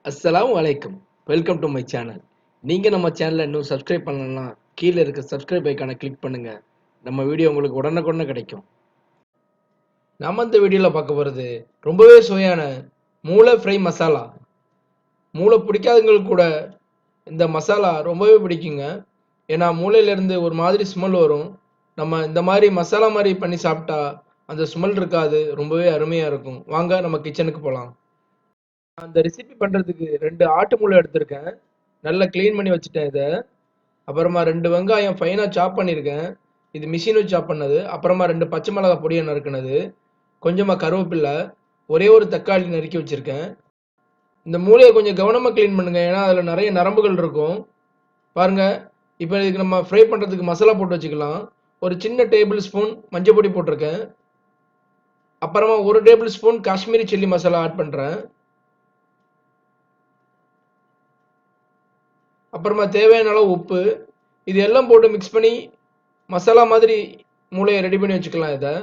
அஸ்ஸலாமு அலைக்கும். Welcome to my channel. நீங்க நம்ம சேனலை இன்னும் சப்ஸ்கிரைப் பண்ணலன்னா கீழே இருக்க சப்ஸ்கிரைப் ஐக்கானை கிளிக் பண்ணுங்க. நம்ம வீடியோ உங்களுக்கு உடனுக்குடனே கிடைக்கும். நாம இந்த வீடியோவில் பார்க்க போகிறது ரொம்பவே சுவையான மூளை ஃப்ரை மசாலா. மூளை பிடிக்காதவங்களுக்கு கூட இந்த மசாலா ரொம்பவே பிடிக்குங்க. ஏன்னா மூளையிலேருந்து ஒரு மாதிரி ஸ்மெல் வரும். நம்ம இந்த மாதிரி மசாலா மாதிரி பண்ணி சாப்பிட்டா அந்த ஸ்மெல் இருக்காது. ரொம்பவே அருமையாக இருக்கும். வாங்க நம்ம கிச்சனுக்கு போகலாம். அந்த ரெசிபி பண்ணுறதுக்கு 2 ஆட்டு மூளை எடுத்திருக்கேன். நல்லா க்ளீன் பண்ணி வச்சுட்டேன் இதை. அப்புறமா 2 வெங்காயம் ஃபைனாக சாப் பண்ணியிருக்கேன். இது மிஷின் வச்சு சாப் பண்ணது. அப்புறமா 2 பச்சை மிளகா பொடியை நறுக்குனது, கொஞ்சமாக கருவேப்பிலை, ஒரே ஒரு தக்காளி நறுக்கி வச்சுருக்கேன். இந்த மூளையை கொஞ்சம் கவனமாக க்ளீன் பண்ணுங்கள், ஏன்னா அதில் நிறைய நரம்புகள் இருக்கும். பாருங்கள், இப்போ இதுக்கு நம்ம ஃப்ரை பண்ணுறதுக்கு மசாலா போட்டு வச்சுக்கலாம். ஒரு சின்ன டேபிள் ஸ்பூன் மஞ்சள் பொடி போட்டிருக்கேன். அப்புறமா 1 tablespoon Kashmiri chilli masala add பண்ணுறேன். அப்புறமா தேவையான அளவு உப்பு. இது எல்லாம் போட்டு மிக்ஸ் பண்ணி மசாலா மாதிரி மூளையை ரெடி பண்ணி வச்சுக்கலாம். இதை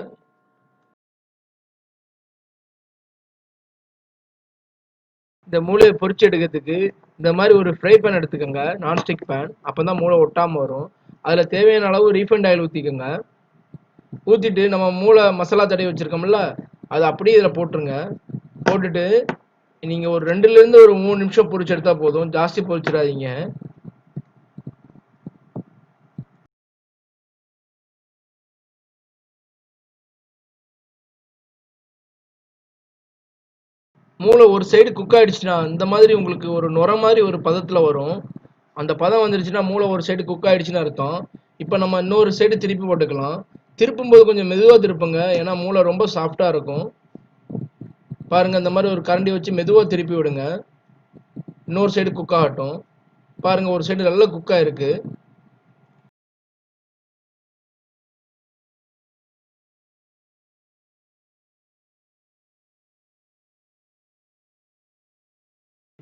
இந்த மூளையை பொரிச்சு எடுக்கிறதுக்கு இந்த மாதிரி ஒரு ஃப்ரை பேன் எடுத்துக்கோங்க, நான்ஸ்டிக் பேன். அப்போ தான் மூளை ஒட்டாமல் வரும். அதில் தேவையான அளவு ரீஃபைண்ட் ஆயில் ஊற்றிக்கோங்க. ஊற்றிட்டு நம்ம மூளை மசாலா தடவி வச்சுருக்கோம்ல, அதை அப்படியே இதில் போட்டுருங்க. போட்டுட்டு நீங்கள் ஒரு 2லேருந்து ஒரு 3 நிமிஷம் பொரிச்சு எடுத்தால் போதும். ஜாஸ்தி பொரிச்சிடாதீங்க. மூளை ஒரு சைடு குக் ஆகிடுச்சுன்னா இந்த மாதிரி உங்களுக்கு ஒரு நுர மாதிரி ஒரு பதத்தில் வரும். அந்த பதம் வந்துருச்சுன்னா மூளை ஒரு சைடு குக் ஆகிடுச்சுன்னு அர்த்தம். இப்போ நம்ம இன்னொரு சைடு திருப்பி போட்டுக்கலாம். திருப்பும்போது கொஞ்சம் மெதுவாக திருப்புங்க, ஏன்னா மூளை ரொம்ப சாஃப்டாக இருக்கும். பாருங்கள், இந்த மாதிரி ஒரு கரண்டி வச்சு மெதுவாக திருப்பி விடுங்க. இன்னொரு சைடு குக் ஆகட்டும். பாருங்கள், ஒரு சைடு நல்லா குக் ஆகிருக்கு.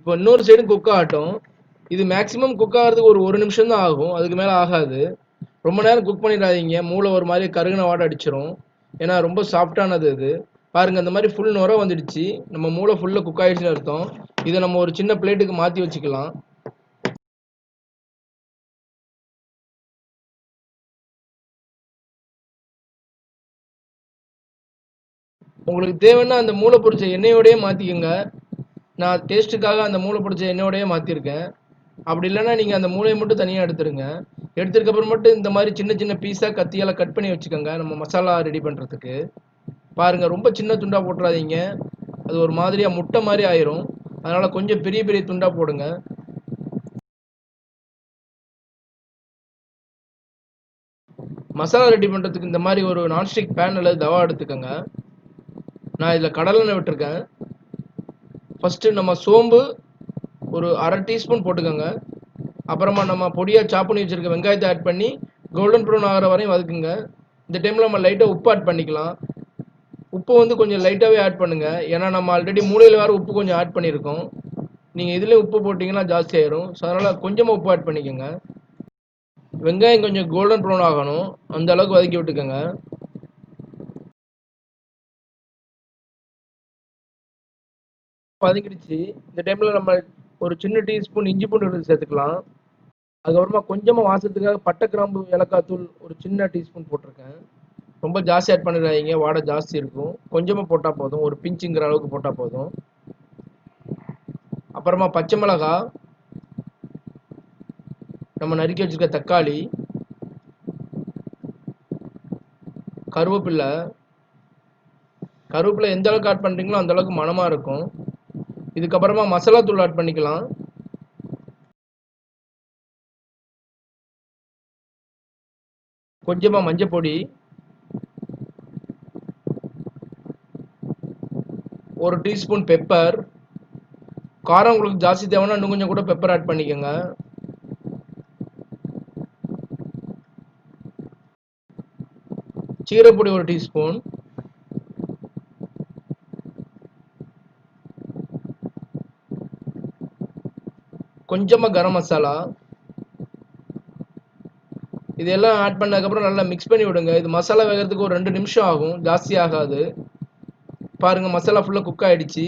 இப்போ இன்னொரு சைடும் குக் ஆகட்டும். இது மேக்ஸிமம் குக் ஆகிறதுக்கு ஒரு நிமிஷம் தான் ஆகும், அதுக்கு மேலே ஆகாது. ரொம்ப நேரம் குக் பண்ணிடாதீங்க, மூளை ஒரு மாதிரி கருகின வாடை அடிச்சிடும். ஏன்னா ரொம்ப சாஃப்டானது இது. பாருங்கள், இந்த மாதிரி ஃபுல் நுர வந்துடுச்சு. நம்ம மூளை ஃபுல்லாக குக் ஆகிடுச்சுன்னு அர்த்தம். இதை நம்ம ஒரு சின்ன பிளேட்டுக்கு மாற்றி வச்சுக்கலாம். உங்களுக்கு தேவைன்னா அந்த மூளை பொரிச்ச எண்ணெயோடையே மாற்றிக்கோங்க. நான் டேஸ்ட்டுக்காக அந்த மூளை பொரிச்ச எண்ணெயோடையே மாற்றிருக்கேன். அப்படி இல்லைன்னா நீங்கள் அந்த மூளையை மட்டும் தனியாக எடுத்துருங்க. எடுத்ததுக்கப்புறம் மட்டும் இந்த மாதிரி சின்ன சின்ன பீஸாக கத்தியால் கட் பண்ணி வச்சுக்கோங்க, நம்ம மசாலா ரெடி பண்ணுறதுக்கு. பாருங்கள், ரொம்ப சின்ன துண்டாக போட்டுறாதீங்க, அது ஒரு மாதிரியாக முட்டை மாதிரி ஆயிரும். அதனால் கொஞ்சம் பெரிய பெரிய துண்டாக போடுங்க. மசாலா ரெடி பண்ணுறதுக்கு இந்த மாதிரி ஒரு நான்ஸ்டிக் பேன் அல்லது தவா எடுத்துக்கோங்க. நான் இதில் கடலெண்ணெய் விட்டுருக்கேன். ஃபஸ்ட்டு நம்ம சோம்பு ஒரு 1/2 டீஸ்பூன் போட்டுக்கோங்க. அப்புறமா நம்ம பொடியாக சாப் பண்ணி வச்சுருக்க வெங்காயத்தை ஆட் பண்ணி கோல்டன் ப்ரௌன் ஆகிற வரையும் வதக்குங்க. இந்த டைமில் நம்ம லைட்டாக உப்பு ஆட் பண்ணிக்கலாம். உப்பு வந்து கொஞ்சம் லைட்டாகவே ஆட் பண்ணுங்கள், ஏன்னா நம்ம ஆல்ரெடி மூளையில் வேறு உப்பு கொஞ்சம் ஆட் பண்ணியிருக்கோம். நீங்கள் இதிலே உப்பு போட்டிங்கன்னா ஜாஸ்தி ஆயிரும். ஸோ அதனால் கொஞ்சமாக உப்பு ஆட் பண்ணிக்கோங்க. வெங்காயம் கொஞ்சம் கோல்டன் ப்ரௌன் ஆகணும், அந்த அளவுக்கு வதக்கி விட்டுக்கோங்க. வதக்கிடுச்சு. இந்த டைமில் நம்ம ஒரு சின்ன டீஸ்பூன் இஞ்சி பூண்டு விழுது சேர்த்துக்கலாம். அதுக்கப்புறமா கொஞ்சமாக வாசத்துக்காக பட்டை, கிராம்பு, ஏலக்காய் தூள் ஒரு சின்ன டீஸ்பூன் போட்டிருக்கேன். ரொம்ப ஜாஸ்தி ஆட் பண்ணிடாதீங்க, வாடை ஜாஸ்தி இருக்கும். கொஞ்சமாக போட்டால் போதும், ஒரு பிஞ்சுங்கிற அளவுக்கு போட்டால் போதும். அப்புறமா பச்சை மிளகா, நம்ம நறுக்கி வச்சுருக்க தக்காளி, கருவேப்பிலை. கருவேப்பிலை எந்த அளவுக்கு ஆட் பண்ணுறீங்களோ அந்த அளவுக்கு மணமாக இருக்கும். இதுக்கப்புறமா மசாலா தூள் ஆட் பண்ணிக்கலாம். கொஞ்சமாக மஞ்சள் பொடி, 1 டீஸ்பூன் பெப்பர். காரம் உங்களுக்கு ஜாஸ்தி தேவைன்னா இன்னும் கொஞ்சம் கூட பெப்பர் ஆட் பண்ணிக்கோங்க. சீரகப்பொடி 1 டீஸ்பூன். கொஞ்சமாக கரம் மசாலா. இதெல்லாம் ஆட் பண்ணதுக்கப்புறம் நல்லா மிக்ஸ் பண்ணி விடுங்க. இது மசாலா வேகிறதுக்கு ஒரு 2 நிமிஷம் ஆகும், ஜாஸ்தி ஆகாது. பாருங்கள், மசாலா ஃபுல்லாக குக் ஆகிடுச்சு.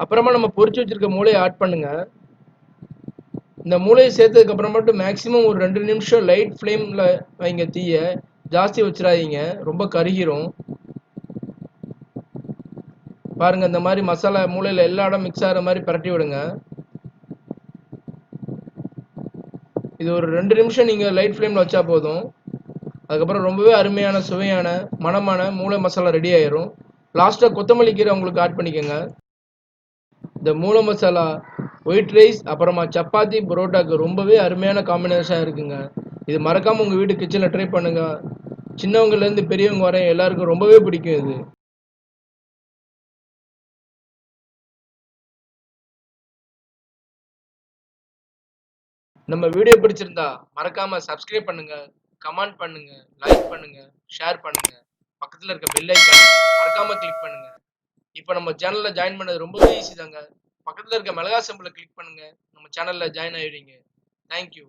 அப்புறமா நம்ம பொரிச்சு வச்சிருக்க மூளையை ஆட் பண்ணுங்க. இந்த மூளையை சேர்த்ததுக்கு அப்புறமேட்டு மேக்ஸிமம் ஒரு 2 நிமிஷம் லைட் ஃப்ளேம்ல வைங்க தீய. ஜாஸ்தி வச்சிடாதீங்க, ரொம்ப கருகிரும். பாருங்க, இந்த மாதிரி மசாலா மூளையில எல்லா இடம் மிக்ஸ் ஆகிற மாதிரி பரட்டி விடுங்க. இது ஒரு 2 நிமிஷம் நீங்க லைட் ஃப்ளேம்ல வச்சா போதும். அதுக்கப்புறம் ரொம்பவே அருமையான சுவையான மணமான மூளை மசாலா ரெடி ஆயிரும். லாஸ்டா கொத்தமல்லி கீரை உங்களுக்கு ஆட் பண்ணிக்கோங்க. இந்த மூளை மசாலா ஒயிட் ரைஸ் அப்புறமா சப்பாத்தி பரோட்டாக்கு ரொம்பவே அருமையான காம்பினேஷன் இருக்குங்க. இது மறக்காம உங்க வீட்டு கிச்சன்ல ட்ரை பண்ணுங்க. சின்னவங்கல இருந்து பெரியவங்க வரை எல்லாருக்கும் ரொம்பவே பிடிக்கும் இது. நம்ம வீடியோ பிடிச்சிருந்தா மறக்காம சப்ஸ்கிரைப் பண்ணுங்க, கமெண்ட் பண்ணுங்க, லைக் பண்ணுங்க, ஷேர் பண்ணுங்க. பக்கத்துல இருக்க பெல் ஐகான் மறக்காம கிளிக் பண்ணுங்க. இப்போ நம்ம சேனல்ல ஜாயின் பண்ணது ரொம்பவே ஈஸி தாங்க. பக்கத்துல இருக்க மிளகா சிம்பிளை கிளிக் பண்ணுங்க, நம்ம சேனல்ல ஜாயின் ஆயிடுங்க. தேங்க்யூ.